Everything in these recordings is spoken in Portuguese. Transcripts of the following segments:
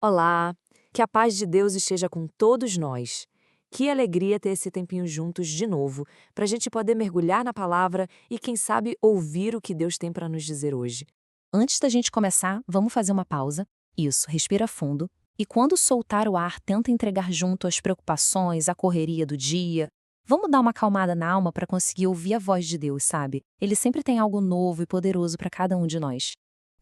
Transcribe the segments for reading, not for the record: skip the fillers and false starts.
Olá, que a paz de Deus esteja com todos nós. Que alegria ter esse tempinho juntos de novo, para a gente poder mergulhar na palavra e, quem sabe, ouvir o que Deus tem para nos dizer hoje. Antes da gente começar, vamos fazer uma pausa. Isso, respira fundo. E quando soltar o ar, tenta entregar junto as preocupações, a correria do dia. Vamos dar uma acalmada na alma para conseguir ouvir a voz de Deus, sabe? Ele sempre tem algo novo e poderoso para cada um de nós.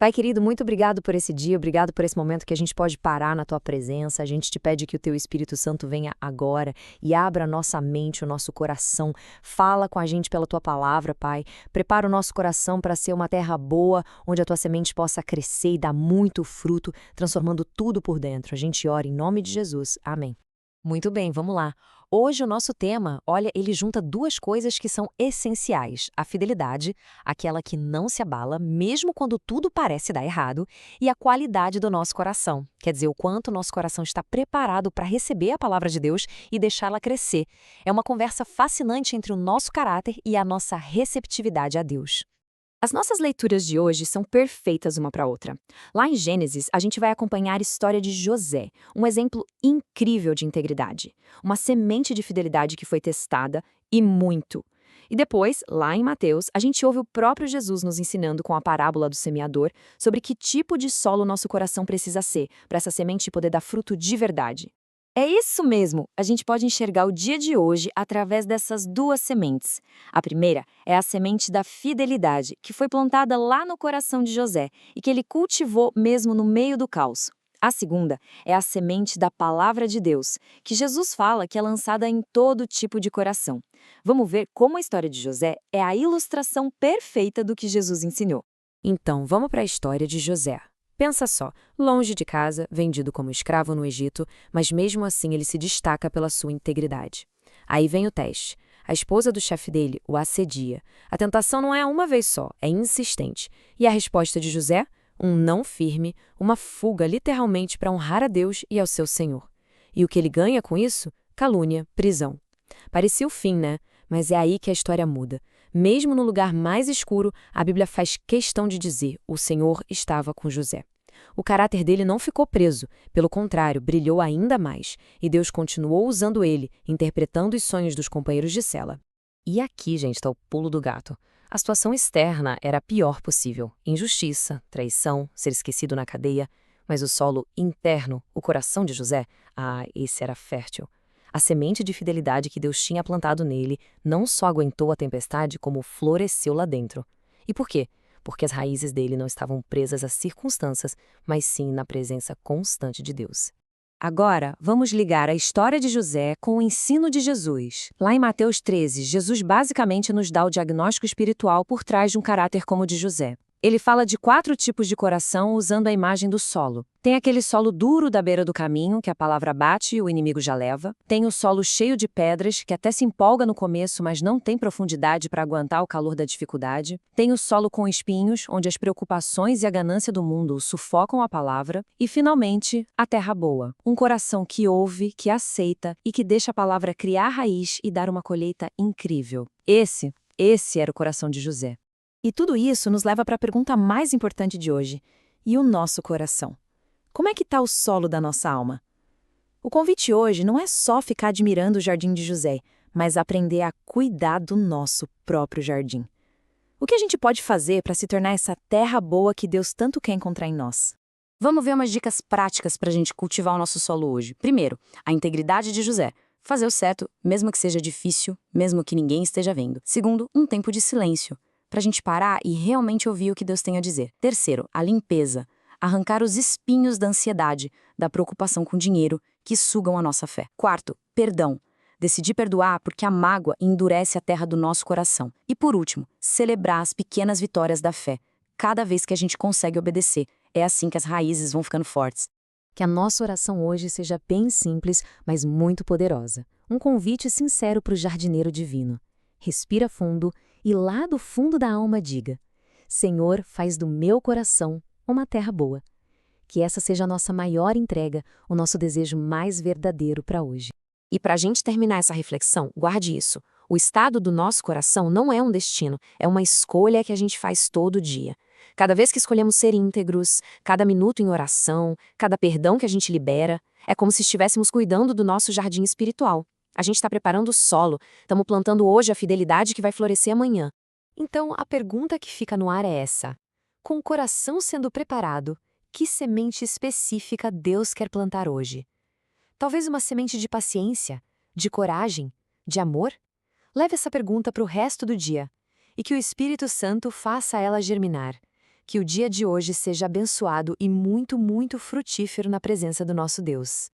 Pai querido, muito obrigado por esse dia, obrigado por esse momento que a gente pode parar na tua presença. A gente te pede que o teu Espírito Santo venha agora e abra a nossa mente, o nosso coração. Fala com a gente pela tua palavra, Pai. Prepara o nosso coração para ser uma terra boa, onde a tua semente possa crescer e dar muito fruto, transformando tudo por dentro. A gente ora em nome de Jesus. Amém. Muito bem, vamos lá. Hoje o nosso tema, olha, ele junta duas coisas que são essenciais: a fidelidade, aquela que não se abala, mesmo quando tudo parece dar errado, e a qualidade do nosso coração, quer dizer, o quanto o nosso coração está preparado para receber a palavra de Deus e deixá-la crescer. É uma conversa fascinante entre o nosso caráter e a nossa receptividade a Deus. As nossas leituras de hoje são perfeitas uma para a outra. Lá em Gênesis, a gente vai acompanhar a história de José, um exemplo incrível de integridade, uma semente de fidelidade que foi testada e muito. E depois, lá em Mateus, a gente ouve o próprio Jesus nos ensinando com a parábola do semeador sobre que tipo de solo nosso coração precisa ser para essa semente poder dar fruto de verdade. É isso mesmo! A gente pode enxergar o dia de hoje através dessas duas sementes. A primeira é a semente da fidelidade, que foi plantada lá no coração de José e que ele cultivou mesmo no meio do caos. A segunda é a semente da palavra de Deus, que Jesus fala que é lançada em todo tipo de coração. Vamos ver como a história de José é a ilustração perfeita do que Jesus ensinou. Então, vamos para a história de José. Pensa só, longe de casa, vendido como escravo no Egito, mas mesmo assim ele se destaca pela sua integridade. Aí vem o teste. A esposa do chefe dele o assedia. A tentação não é uma vez só, é insistente. E a resposta de José? Um não firme, uma fuga literalmente para honrar a Deus e ao seu Senhor. E o que ele ganha com isso? Calúnia, prisão. Parecia o fim, né? Mas é aí que a história muda. Mesmo no lugar mais escuro, a Bíblia faz questão de dizer: o Senhor estava com José. O caráter dele não ficou preso, pelo contrário, brilhou ainda mais, e Deus continuou usando ele, interpretando os sonhos dos companheiros de cela. E aqui, gente, está o pulo do gato. A situação externa era a pior possível: injustiça, traição, ser esquecido na cadeia. Mas o solo interno, o coração de José, esse era fértil. A semente de fidelidade que Deus tinha plantado nele não só aguentou a tempestade, como floresceu lá dentro. E por quê? Porque as raízes dele não estavam presas às circunstâncias, mas sim na presença constante de Deus. Agora, vamos ligar a história de José com o ensino de Jesus. Lá em Mateus 13, Jesus basicamente nos dá o diagnóstico espiritual por trás de um caráter como o de José. Ele fala de 4 tipos de coração usando a imagem do solo. Tem aquele solo duro da beira do caminho, que a palavra bate e o inimigo já leva. Tem o solo cheio de pedras, que até se empolga no começo, mas não tem profundidade para aguentar o calor da dificuldade. Tem o solo com espinhos, onde as preocupações e a ganância do mundo o sufocam a palavra. E, finalmente, a terra boa. Um coração que ouve, que aceita e que deixa a palavra criar raiz e dar uma colheita incrível. Esse era o coração de José. E tudo isso nos leva para a pergunta mais importante de hoje: e o nosso coração? Como é que está o solo da nossa alma? O convite hoje não é só ficar admirando o jardim de José, mas aprender a cuidar do nosso próprio jardim. O que a gente pode fazer para se tornar essa terra boa que Deus tanto quer encontrar em nós? Vamos ver umas dicas práticas para a gente cultivar o nosso solo hoje. Primeiro, a integridade de José. Fazer o certo, mesmo que seja difícil, mesmo que ninguém esteja vendo. Segundo, um tempo de silêncio, para a gente parar e realmente ouvir o que Deus tem a dizer. Terceiro, a limpeza. Arrancar os espinhos da ansiedade, da preocupação com dinheiro, que sugam a nossa fé. Quarto, perdão. Decidir perdoar porque a mágoa endurece a terra do nosso coração. E por último, celebrar as pequenas vitórias da fé. Cada vez que a gente consegue obedecer, é assim que as raízes vão ficando fortes. Que a nossa oração hoje seja bem simples, mas muito poderosa. Um convite sincero para o jardineiro divino. Respira fundo e lá do fundo da alma diga: Senhor, faz do meu coração uma terra boa. Que essa seja a nossa maior entrega, o nosso desejo mais verdadeiro para hoje. E para a gente terminar essa reflexão, guarde isso. O estado do nosso coração não é um destino, é uma escolha que a gente faz todo dia. Cada vez que escolhemos ser íntegros, cada minuto em oração, cada perdão que a gente libera, é como se estivéssemos cuidando do nosso jardim espiritual. A gente está preparando o solo, estamos plantando hoje a fidelidade que vai florescer amanhã. Então, a pergunta que fica no ar é essa: com o coração sendo preparado, que semente específica Deus quer plantar hoje? Talvez uma semente de paciência, de coragem, de amor? Leve essa pergunta para o resto do dia e que o Espírito Santo faça ela germinar. Que o dia de hoje seja abençoado e muito, muito frutífero na presença do nosso Deus.